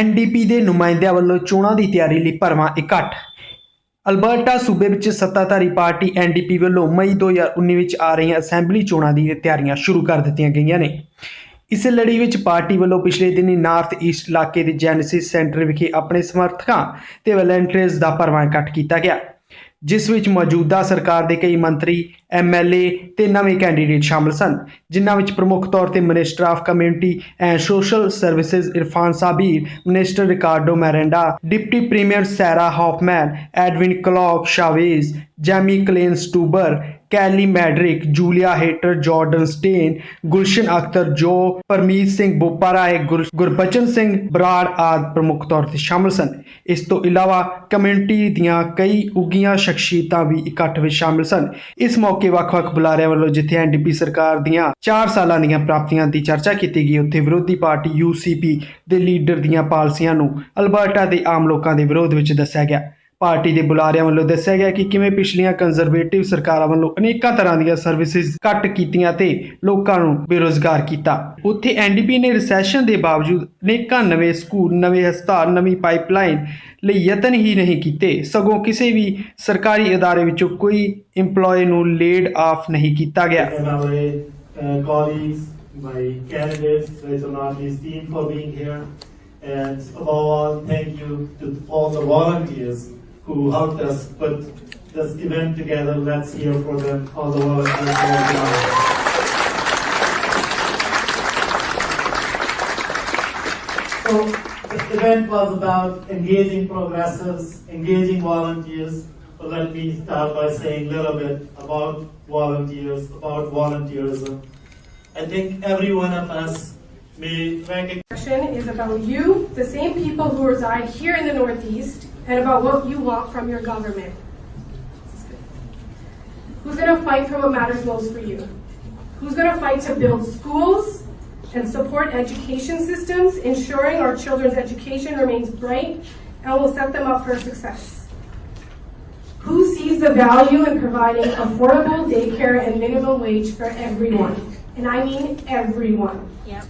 NDP ਦੇ ਨੁਮਾਇੰਦਿਆਂ ਵੱਲੋਂ ਚੋਣਾਂ ਦੀ ਤਿਆਰੀ ਲਈ ਭਰਵਾਂ ਇਕੱਠ। ਅਲਬਰਟਾ ਸੂਬੇ ਵਿੱਚ ਸੱਤਾਧਾਰੀ ਪਾਰਟੀ NDP ਵੱਲੋਂ ਮਈ 2019 ਵਿੱਚ ਆ ਰਹੀਆਂ ਅਸੈਂਬਲੀ ਚੋਣਾਂ ਦੀਆਂ ਤਿਆਰੀਆਂ ਸ਼ੁਰੂ ਕਰ ਦਿੱਤੀਆਂ ਗਈਆਂ ਨੇ। ਇਸ ਲੜੀ ਵਿੱਚ ਪਾਰਟੀ ਵੱਲੋਂ ਪਿਛਲੇ ਦਿਨੀ ਨਾਰਥ ਈਸਟ ਇਲਾਕੇ ਦੇ ਜੈਨਸਿਸ ਸੈਂਟਰ ਵਿਖੇ ਆਪਣੇ ਸਮਰਥਕਾਂ ਤੇ ਵਲੰਟੀਅਰਸ ਦਾ ਭਰਵਾਂ ਇਕੱਠ ਕੀਤਾ ਗਿਆ, ਜਿਸ ਵਿੱਚ ਮੌਜੂਦਾ ਸਰਕਾਰ ਦੇ ਕਈ ਮੰਤਰੀ, MLA ਤੇ ਨਵੇਂ ਕੈਂਡੀਡੇਟ ਸ਼ਾਮਲ ਸਨ, ਜਿਨ੍ਹਾਂ ਵਿੱਚ ਪ੍ਰਮੁੱਖ ਤੌਰ ਤੇ minister of community and social services Irfan Sabir, minister Ricardo Miranda, deputy premier Sarah Hoffman, Edwin Clock Chavez, Jamie Kleinsteuber, Kelly Madrick, Julia Hayter, Jordan Stein, Gulshan Akhtar, जो परमीत सिंह बोपाराय, गुरबचन सिंह बराड़ आदि प्रमुख तौर पर शामिल सन। इस तो इलावा कम्यूनिटी दियां कई उगियां शख्सियतां भी इकट्ठ विच शामिल सन। इस मौके ਵੱਖ-ਵੱਖ ਬੁਲਾਰਿਆਂ ਵੱਲੋਂ जिथे NDP सरकार दियां 4 ਸਾਲਾਂ ਦੀਆਂ ਪ੍ਰਾਪਤੀਆਂ ਦੀ ਚਰਚਾ ਕੀਤੀ ਗਈ, ਉੱਥੇ ਵਿਰੋਧੀ ਪਾਰਟੀ UCP ਦੇ ਲੀਡਰ ਦੀਆਂ ਪਾਲਸੀਆਂ ਨੂੰ ਅਲਬਰਟਾ ਦੇ ਆਮ ਲੋਕਾਂ ਦੇ ਵਿਰੋਧ ਵਿੱਚ ਦੱਸਿਆ ਗਿਆ। पार्टी के बुलारियां वालों दस्सिया गया कि किवें पिछलियां कंजरवेटिव सरकारां वालों अनेकां तरह दीयां सर्विसिज घट कीतियां ते लोकां नूं बेरोजगार कीता। उत्थे NDP ने रिसैशन के बावजूद अनेकां नवे स्कूल, नवे हस्पताल, नवी पाइपलाइन ਲਈ ਯਤਨ ही नहीं कीते, सगों किसी भी सरकारी इदारे विचों कोई इंपलॉय नूं लेड ऑफ नहीं कीता गया। My candidates, Rachel team for being here, and above all, thank you to all the volunteers who helped us put this event together. Let's hear for them, all the volunteers who are behind. So the event was about engaging progressives, engaging volunteers. So let me start by saying a little bit about volunteers, about volunteerism. I think every one of us may recognize is about you, the same people who reside here in the Northeast, and about what you want from your government. Who's going to fight for what matters most for you? Who's going to fight to build schools and support education systems, ensuring our children's education remains bright and will set them up for success? Who sees the value in providing affordable daycare and minimum wage for everyone? And I mean everyone. Yep.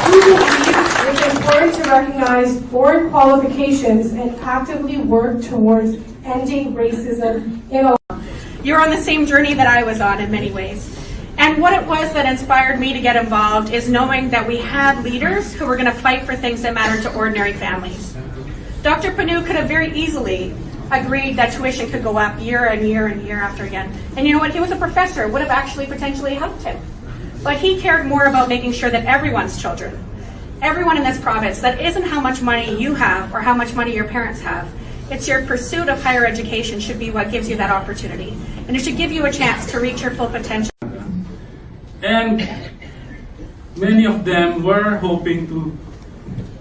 Who believes it's important to recognize foreign qualifications and actively work towards ending racism in all? You're on the same journey that I was on in many ways. And what it was that inspired me to get involved is knowing that we had leaders who were going to fight for things that mattered to ordinary families. Dr. Panu could have very easily agreed that tuition could go up year and year and year after again. And you know what? He was a professor. It would have actually potentially helped him. But he cared more about making sure that everyone's children, everyone in this province, that isn't how much money you have or how much money your parents have. It's your pursuit of higher education should be what gives you that opportunity. And it should give you a chance to reach your full potential. And many of them were hoping to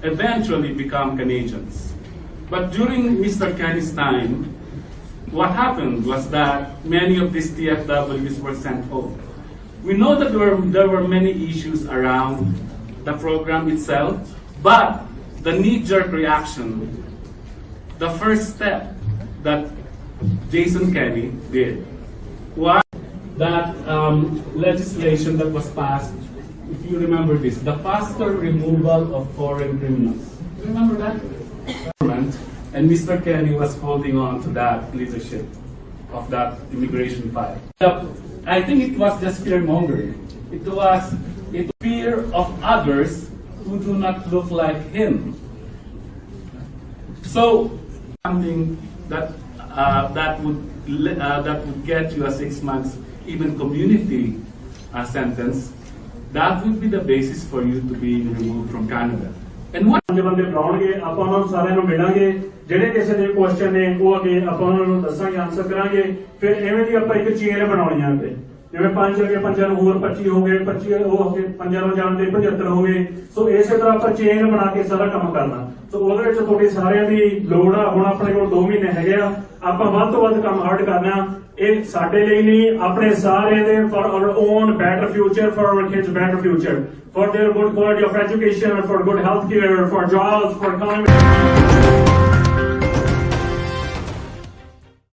eventually become Canadians. But during Mr. Kenny's time, what happened was that many of these TFWs were sent home. We know that there were many issues around the program itself, but the knee-jerk reaction, the first step that Jason Kenny did, was that legislation that was passed, if you remember this, the faster removal of foreign criminals. Remember that? And Mr. Kenny was holding on to that leadership of that immigration file. I think it was just fear-mongering. It was fear of others who do not look like him. So something that would get you a 6 months even community sentence, that would be the basis for you to be removed from Canada. And what ਬੰਦੇ ਬੁਲਾਉਣਗੇ, ਆਪਾਂ ਉਹਨਾਂ ਨੂੰ ਸਾਰਿਆਂ ਨੂੰ ਮਿਲਾਂਗੇ, ਜਿਹੜੇ ਕਿਸੇ ਦੇ ਕੁਐਸਚਨ ਨੇ ਉਹ ਅੱਗੇ ਆਪਾਂ ਉਹਨਾਂ ਨੂੰ ਦੱਸਾਂਗੇ, ਆਨਸਰ ਕਰਾਂਗੇ। ਫਿਰ ਐਵੇਂ ਦੀ ਆਪਾਂ ਇੱਕ ਚੇਨ ਬਣਾਉਣੀਆਂ ਤੇ ਜਿਵੇਂ 5 ਅੱਗੇ 5 ਨੂੰ ਹੋਰ 25 ਹੋ ਗਏ, 25 ਉਹ ਅੱਗੇ 5 ਨੂੰ ਜਾਣ ਦੇ 75 ਹੋ ਗਏ। ਸੋ ਇਸੇ ਤਰ੍ਹਾਂ ਆਪਾਂ ਚੇਨ ਬਣਾ ਕੇ ਸਾਰਾ ਕੰਮ ਕਰਨਾ। ਸੋ ਉਹਦੇ ਵਿੱਚ ਤੁਹਾਡੀ ਸਾਰਿਆਂ ਦੀ ਲੋੜ ਆ। ਹੁਣ ਆਪਣੇ ਕੋਲ 2 ਮਹੀਨੇ ਹੈਗੇ ਆ, ਆਪਾਂ ਵੱਧ ਤੋਂ ਵੱਧ ਕੰਮ ਹਾਰਡ ਕਰਨਾ। ਇਹ ਸਾਡੇ ਲਈ ਨਹੀਂ, ਆਪਣੇ ਸਾਰਿਆਂ ਦੇ for our own better future, for our kids' better future, for their good quality of education, for good health care, for jobs, for economy.